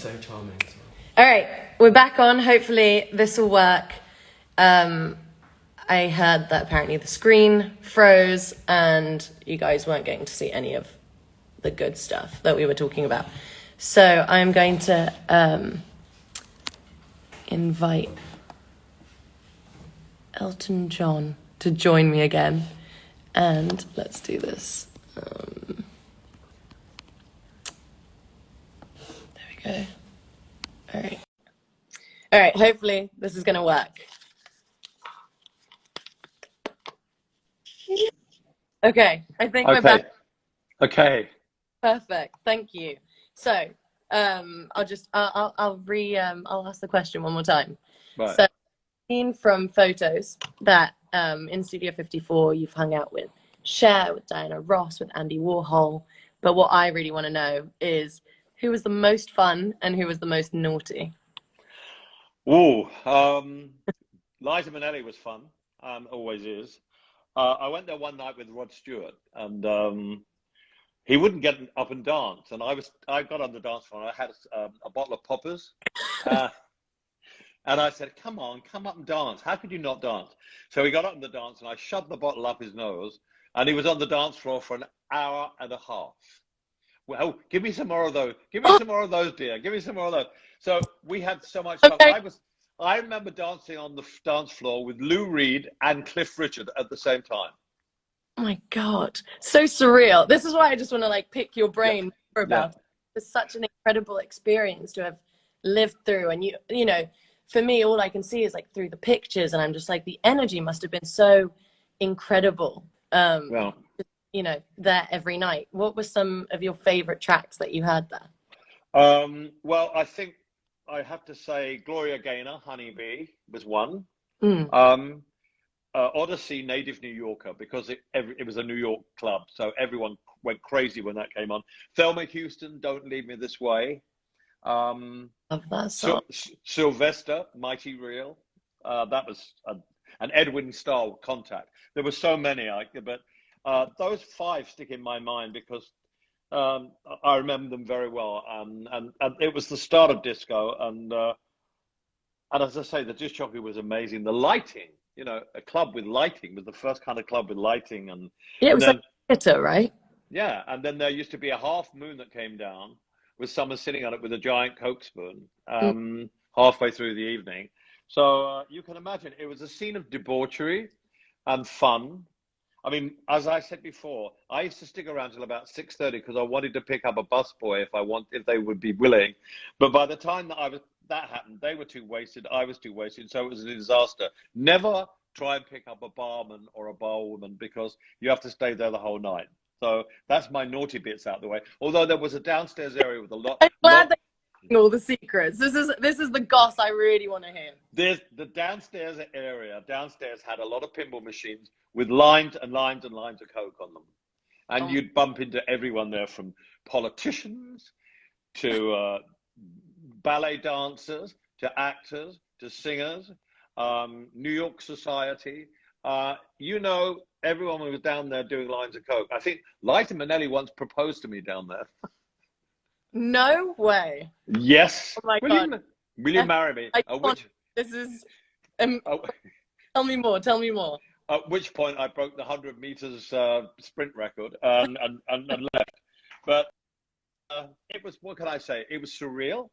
so charming as well. All right, we're back on. Hopefully this will work. I heard that apparently the screen froze and you guys weren't getting to see any of the good stuff that we were talking about. So I'm going to invite Elton John to join me again. And let's do this. There we go. All right. All right, hopefully this is going to work. Okay, I think we're back. Okay. Perfect, thank you. So, I'll ask the question one more time. Right. So, seen from photos that in Studio 54 you've hung out with Cher, with Diana Ross, with Andy Warhol. But what I really want to know is who was the most fun and who was the most naughty? Ooh, Liza Minnelli was fun. Always is. I went there one night with Rod Stewart, and he wouldn't get up and dance. And I got on the dance floor, and I had a bottle of poppers, and I said, "Come on, come up and dance. How could you not dance?" So he got up on the dance, and I shoved the bottle up his nose, and he was on the dance floor for an hour and a half. Well, give me some more of those. Give me some more of those, dear. Give me some more of those. So we had so much fun. Okay. I remember dancing on the dance floor with Lou Reed and Cliff Richard at the same time. Oh my God, so surreal. This is why I just want to like pick your brain more about it. It's such an incredible experience to have lived through. And you know, for me, all I can see is like through the pictures, and I'm just like, the energy must have been so incredible. Well, You know, there every night. What were some of your favorite tracks that you heard there? well, I think I have to say Gloria Gaynor, Honeybee, was one. Mm. Odyssey, Native New Yorker, because it was a New York club, so everyone went crazy when that came on. mchouston, Don't Leave Me This Way. Love that song. Sylvester, Mighty Real. That was an Edwin style Contact. There were so many, but those five stick in my mind because I remember them very well, and it was the start of disco, and as I say, the disc jockey was amazing. The lighting, you know, a club with lighting was the first kind of club with lighting, and Yeah, it was then, like theater, right? yeah, and then there used to be a half moon that came down with someone sitting on it with a giant Coke spoon halfway through the evening. So you can imagine it was a scene of debauchery and fun. I mean, as I said before, I used to stick around till about 6:30 because I wanted to pick up a busboy if they would be willing. But by the time that happened, they were too wasted. I was too wasted, so it was a disaster. Never try and pick up a barman or a barwoman because you have to stay there the whole night. So that's my naughty bits out the way. Although there was a downstairs area with a lot. I'm glad that you know all the secrets. This is the goss I really want to hear. There's the downstairs area. Downstairs had a lot of pinball machines with lines and lines and lines of Coke on them. And you'd bump into everyone there, from politicians to ballet dancers to actors to singers, New York society. You know, everyone was down there doing lines of Coke. I think Liza Minnelli once proposed to me down there. No way. Yes. Oh my God. Will you marry me? This is. Tell me more. Tell me more. At which point I broke the 100 meters sprint record and left. But it was, what can I say? It was surreal.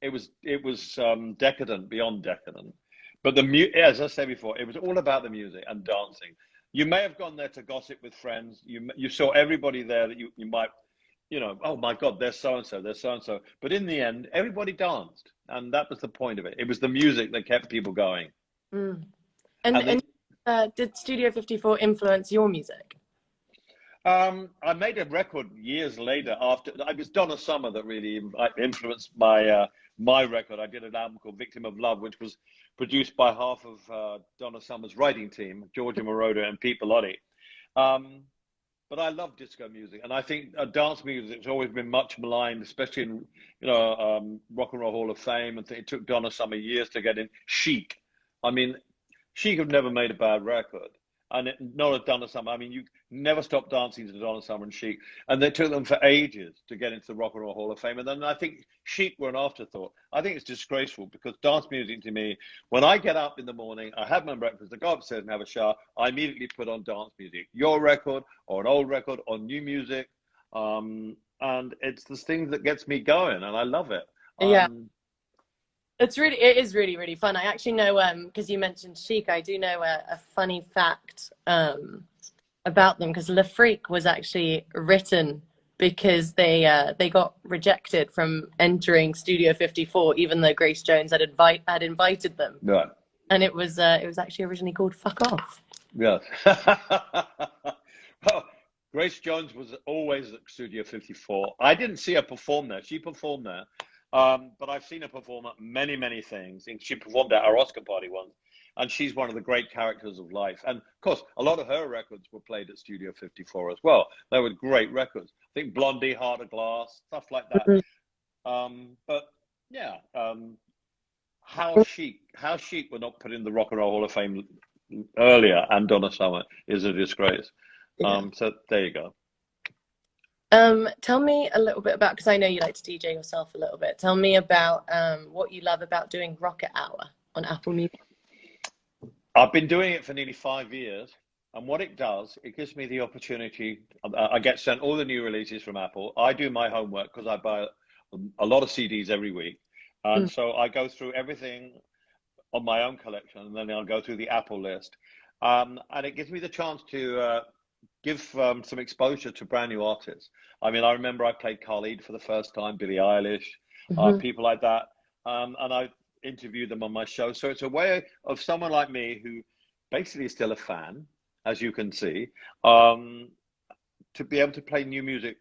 It was decadent, beyond decadent. But as I said before, it was all about the music and dancing. You may have gone there to gossip with friends. You saw everybody there that you might, you know, oh my God, there's so and so, there's so and so. But in the end, everybody danced, and that was the point of it. It was the music that kept people going. Mm. And did Studio 54 influence your music? I made a record years later. After it was Donna Summer that really influenced my record. I did an album called "Victim of Love," which was produced by half of Donna Summer's writing team, Georgia Moroder and Pete Bellotti. But I love disco music, and I think dance music has always been much maligned, especially in Rock and Roll Hall of Fame. And it took Donna Summer years to get in. Chic, I mean, Chic have never made a bad record. and not a Donna Summer. I mean, you never stop dancing to Donna Summer and Chic, and they took them for ages to get into the Rock and Roll Hall of Fame. And then I think Chic were an afterthought. I think it's disgraceful because dance music to me, when I get up in the morning, I have my breakfast, I go upstairs and have a shower, I immediately put on dance music, your record or an old record or new music, and it's the thing that gets me going, and I love it. Yeah. It is really, really fun. I actually know, because you mentioned Chic, I do know a funny fact about them, because Le Freak was actually written because they got rejected from entering Studio 54, even though Grace Jones had invited them. Yeah. And it was actually originally called Fuck Off. Yes. Well, Grace Jones was always at Studio 54. I didn't see her perform there. She performed there. But I've seen her perform at many, many things. And she performed at our Oscar party once. And she's one of the great characters of life. And of course, a lot of her records were played at Studio 54 as well. They were great records. I think Blondie, Heart of Glass, stuff like that. But yeah, how Chic were not put in the Rock and Roll Hall of Fame earlier, and Donna Summer, is a disgrace. Yeah. So there you go. Tell me a little bit about, because I know you like to DJ yourself a little bit. Tell me about what you love about doing Rocket Hour on Apple Music. I've been doing it for nearly 5 years, and what it does, it gives me the opportunity. I get sent all the new releases from Apple. I do my homework because I buy a lot of CDs every week, and so I go through everything on my own collection, and then I'll go through the Apple list, and it gives me the chance to give some exposure to brand new artists. I mean, I remember I played Khalid for the first time, Billie Eilish, people like that, and I interviewed them on my show. So it's a way of someone like me who basically is still a fan, as you can see, to be able to play new music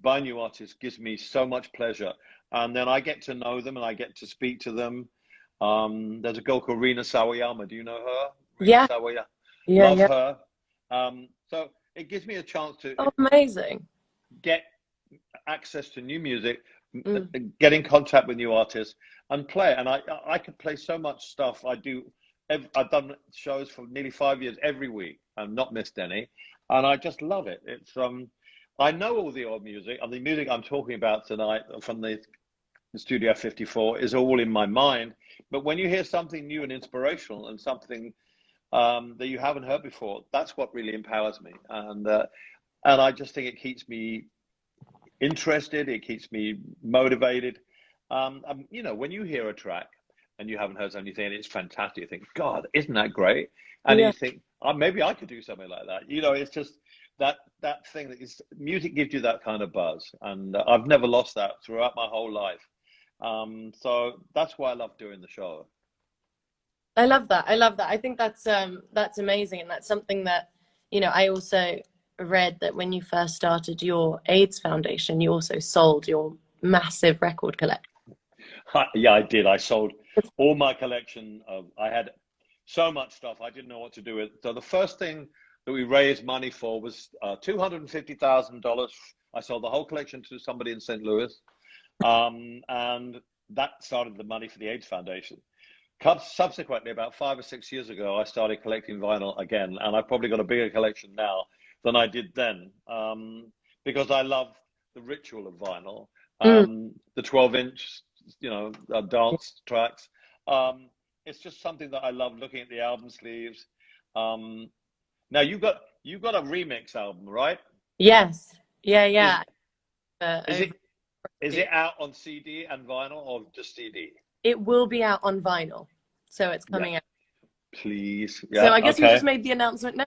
by new artists gives me so much pleasure. And then I get to know them and I get to speak to them. There's a girl called Rina Sawayama. Do you know her? Yeah. Love her. So it gives me a chance to amazing get access to new music, get in contact with new artists and play. And I could play so much stuff. I've done shows for nearly 5 years every week and not missed any. And I just love it. It's I know all the old music, and the music I'm talking about tonight from the Studio 54 is all in my mind. But when you hear something new and inspirational and something that you haven't heard before, that's what really empowers me. And I just think it keeps me interested. It keeps me motivated. You know, when you hear a track and you haven't heard anything and it's fantastic, you think, God, isn't that great? And you think, oh, maybe I could do something like that. You know, it's just that thing that is, music gives you that kind of buzz. And I've never lost that throughout my whole life. So that's why I love doing the show. I love that. I think that's amazing. And that's something that, you know, I also read that when you first started your AIDS Foundation, you also sold your massive record collection. Yeah, I did. I sold all my collection I had so much stuff I didn't know what to do with. So the first thing that we raised money for was $250,000. I sold the whole collection to somebody in St. Louis. And that started the money for the AIDS Foundation. Subsequently, about 5 or 6 years ago, I started collecting vinyl again, and I've probably got a bigger collection now than I did then, because I love the ritual of vinyl, the 12-inch, you know, dance tracks. It's just something that I love, looking at the album sleeves. Now you got a remix album, right? Yes. Yeah. Is it out on CD and vinyl, or just CD? It will be out on vinyl, so it's coming out. Please. Yeah, so I guess you just made the announcement now.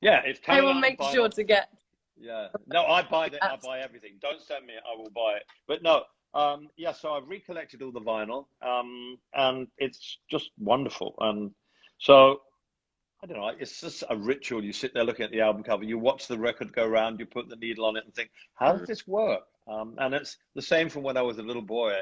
Yeah, it's coming out. I will make sure to get. Yeah. No, I buy everything. Don't send me it, I will buy it. But no, yeah, so I've recollected all the vinyl, and it's just wonderful. And so, I don't know, it's just a ritual. You sit there looking at the album cover, you watch the record go around, you put the needle on it and think, how does this work? And it's the same from when I was a little boy.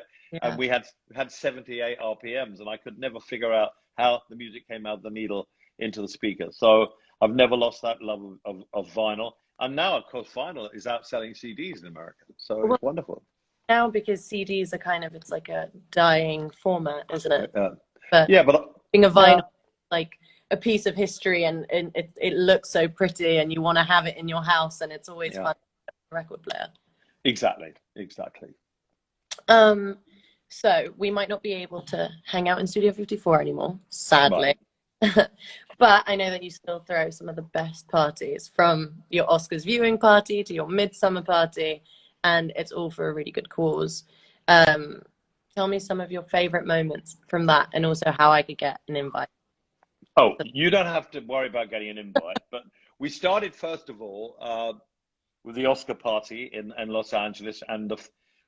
And we had 78 RPMs, and I could never figure out how the music came out of the needle into the speaker. So I've never lost that love of vinyl. And now, of course, vinyl is outselling CDs in America. So it's wonderful. Now, because CDs are kind of, it's like a dying format, isn't it? But being a vinyl, like a piece of history, and it looks so pretty, and you want to have it in your house, and it's always fun to have a record player. Exactly. So we might not be able to hang out in Studio 54 anymore, sadly. Right. But I know that you still throw some of the best parties, from your Oscars viewing party to your midsummer party, and it's all for a really good cause. Tell me some of your favorite moments from that, and also how I could get an invite. Oh, you don't have to worry about getting an invite, but we started first of all with the Oscar party in Los Angeles, and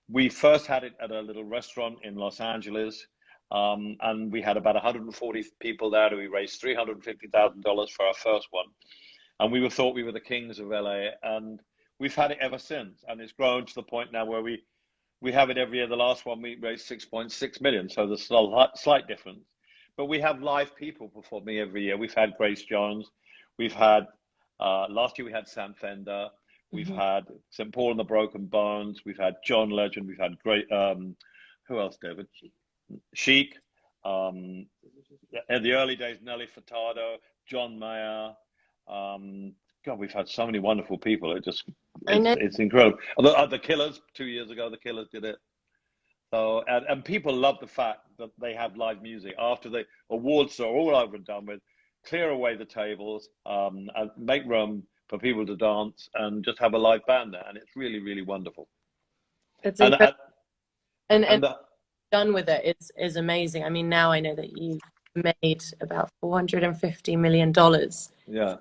we first had it at a little restaurant in Los Angeles, and we had about 140 people there. We raised $350,000 for our first one, and we thought we were the kings of LA, and we've had it ever since, and it's grown to the point now where we have it every year. The last one we raised 6.6 million, so there's a slight difference. But we have live people performing every year. We've had Grace Jones. We've had, last year we had Sam Fender. We've had St. Paul and the Broken Bones. We've had John Legend. We've had great, who else, David? Chic. In the early days, Nelly Furtado, John Mayer. God, we've had so many wonderful people. It's incredible. The Killers, 2 years ago, the Killers did it. So, and people love the fact that they have live music after the awards are all over and done with. Clear away the tables, and make room for people to dance, and just have a live band there, and it's really, really wonderful. It's incredible. And done with it is amazing. I mean, now I know that you've made about $450 million. Yeah.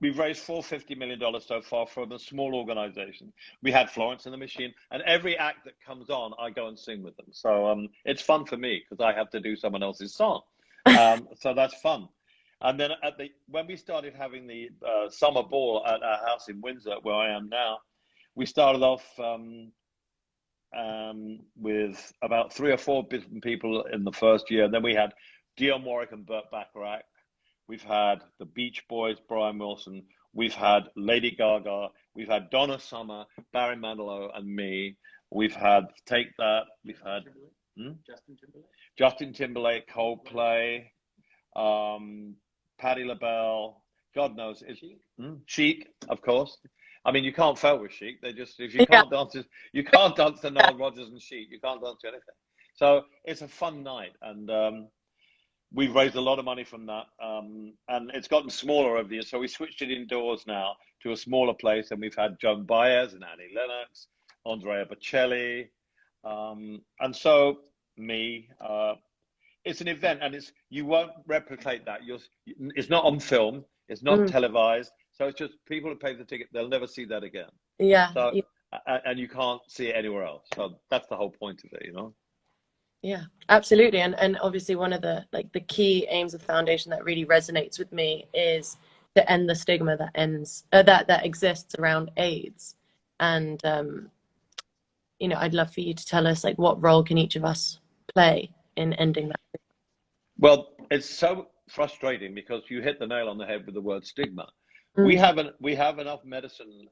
We've raised $450 million so far from a small organization. We had Florence and the Machine, and every act that comes on, I go and sing with them. So it's fun for me because I have to do someone else's song. So that's fun. And then when we started having the summer ball at our house in Windsor, where I am now, we started off with about 3 or 4 different people in the first year. And then we had Dionne Warwick and Burt Bacharach. We've had the Beach Boys, Brian Wilson. We've had Lady Gaga. We've had Donna Summer, Barry Manilow, and me. We've had Take That. We've had Justin Timberlake, Coldplay, Patti LaBelle. God knows, Chic, of course. I mean, you can't fail with Chic. If you can't dance, you can't dance to Nile Rodgers and Chic. You can't dance to anything. So it's a fun night, and we've raised a lot of money from that, and it's gotten smaller over the years. So we switched it indoors now to a smaller place, and we've had Joan Baez and Annie Lennox, Andrea Bocelli, and so me. It's an event, and you won't replicate that. It's not on film. It's not televised. So it's just people who pay the ticket. They'll never see that again. Yeah. So, and you can't see it anywhere else. So that's the whole point of it, you know. Yeah, absolutely. And obviously one of the key aims of the foundation that really resonates with me is to end the stigma that exists around AIDS. And I'd love for you to tell us what role can each of us play in ending that. Well, it's so frustrating because you hit the nail on the head with the word stigma. We have enough medicine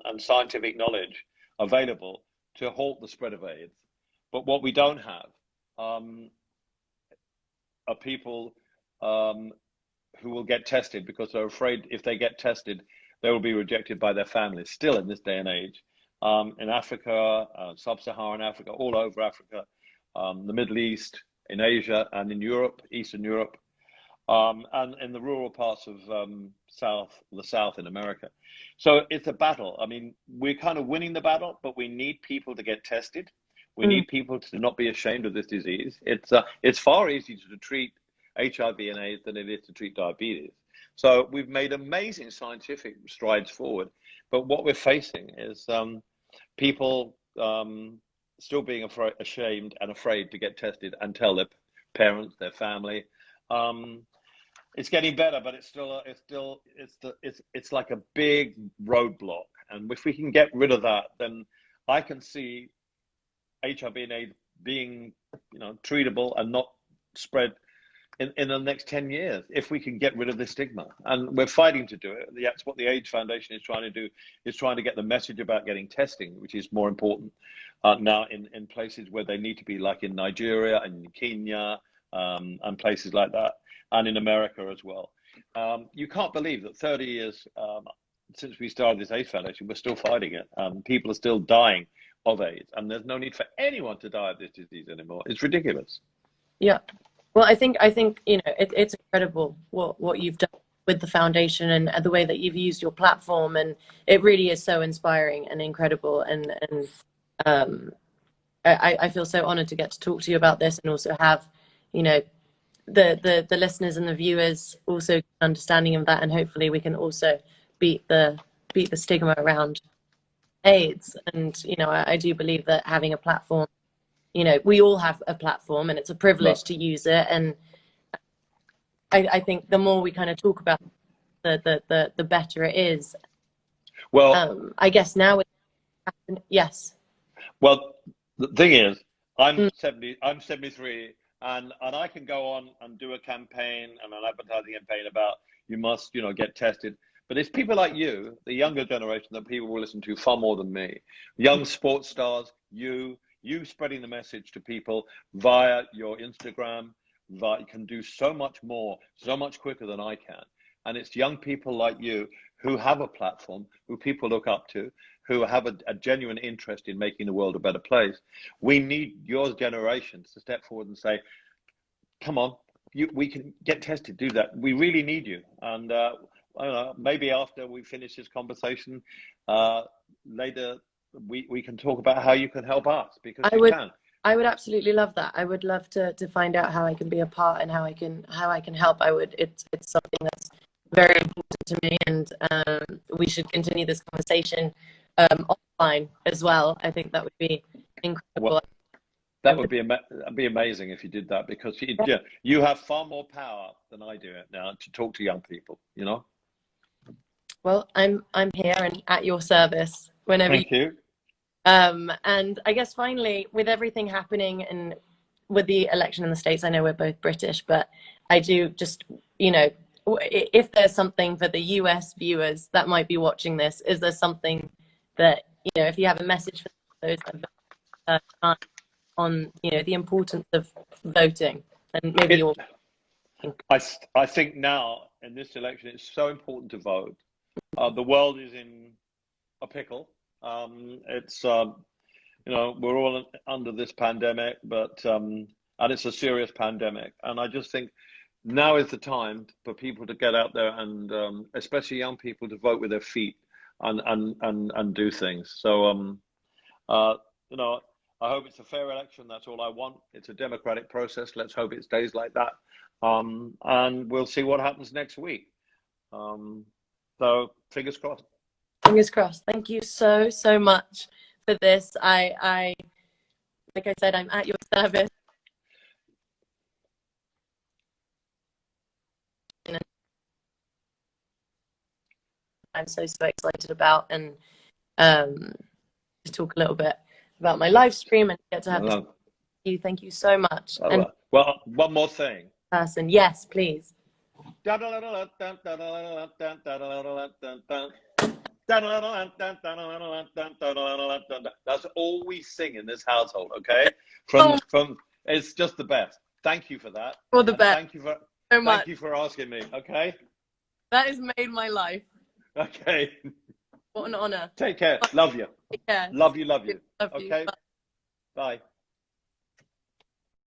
and scientific knowledge available to halt the spread of AIDS, but what we don't have are people who will get tested because they're afraid if they get tested, they will be rejected by their families. Still in this day and age, in Africa, sub-Saharan Africa, all over Africa, the Middle East, in Asia, and in Europe, Eastern Europe, and in the rural parts of the South in America. So it's a battle. I mean, we're kind of winning the battle, but we need people to get tested. We need people to not be ashamed of this disease. It's far easier to treat HIV and AIDS than it is to treat diabetes. So we've made amazing scientific strides forward, but what we're facing is people still being ashamed and afraid to get tested and tell their parents, their family. It's getting better, but it's like a big roadblock. And if we can get rid of that, then I can see HIV and AIDS being, treatable and not spread in the next 10 years if we can get rid of the stigma. And we're fighting to do it. That's what the AIDS Foundation is trying to do, is trying to get the message about getting testing, which is more important now in places where they need to be, like in Nigeria and in Kenya, and places like that, and in America as well. You can't believe that 30 years since we started this AIDS Foundation, we're still fighting it. People are still dying of AIDS, and there's no need for anyone to die of this disease anymore. It's ridiculous. Yeah. Well, I think it's incredible what you've done with the foundation and the way that you've used your platform, and it really is so inspiring and incredible. And I feel so honored to get to talk to you about this, and also have the listeners and the viewers also understanding of that, and hopefully we can also beat the stigma around AIDS. And I do believe that having a platform, we all have a platform, and it's a privilege to use it. And I think the more we kind of talk about the better it is. Well, I guess now, yes. Well, the thing is, I'm 73, and I can go on and do a campaign and an advertising campaign about you must, get tested. But it's people like you, the younger generation, that people will listen to far more than me. Young sports stars, you spreading the message to people via your Instagram, you can do so much more, so much quicker than I can. And it's young people like you who have a platform, who people look up to, who have a genuine interest in making the world a better place. We need your generation to step forward and say, come on, we can get tested, do that. We really need you. And I don't know, maybe after we finish this conversation, later we can talk about how you can help us, because I would absolutely love that. I would love to find out how I can be a part and how I can help. It's something that's very important to me, and we should continue this conversation offline as well. I think that would be incredible. Well, that would be amazing if you did that, because you have far more power than I do now to talk to young people. Well, I'm here and at your service whenever. Thank you. And I guess finally, with everything happening and with the election in the States, I know we're both British, but I do just, if there's something for the US viewers that might be watching this, is there something that, if you have a message for those on, the importance of voting, and maybe you'll. I think now in this election, it's so important to vote. The world is in a pickle. It's we're all under this pandemic, but and it's a serious pandemic, and I just think now is the time for people to get out there, and especially young people, to vote with their feet and do things. So I hope it's a fair election. That's all I want. It's a democratic process. Let's hope it stays like that, and we'll see what happens next week. So fingers crossed. Fingers crossed. Thank you so much for this. I like I said, I'm at your service. I'm so excited about, and to talk a little bit about my live stream and get to have you. Thank you so much. And well, one more thing. Person, yes, please. That's all we sing in this household, okay? From it's just the best. Thank you for that. For the best. Thank you for asking me, okay? That has made my life. Okay. What an honor. Take care. Love you. Take care. Love you. Love you. Okay. Bye. Bye.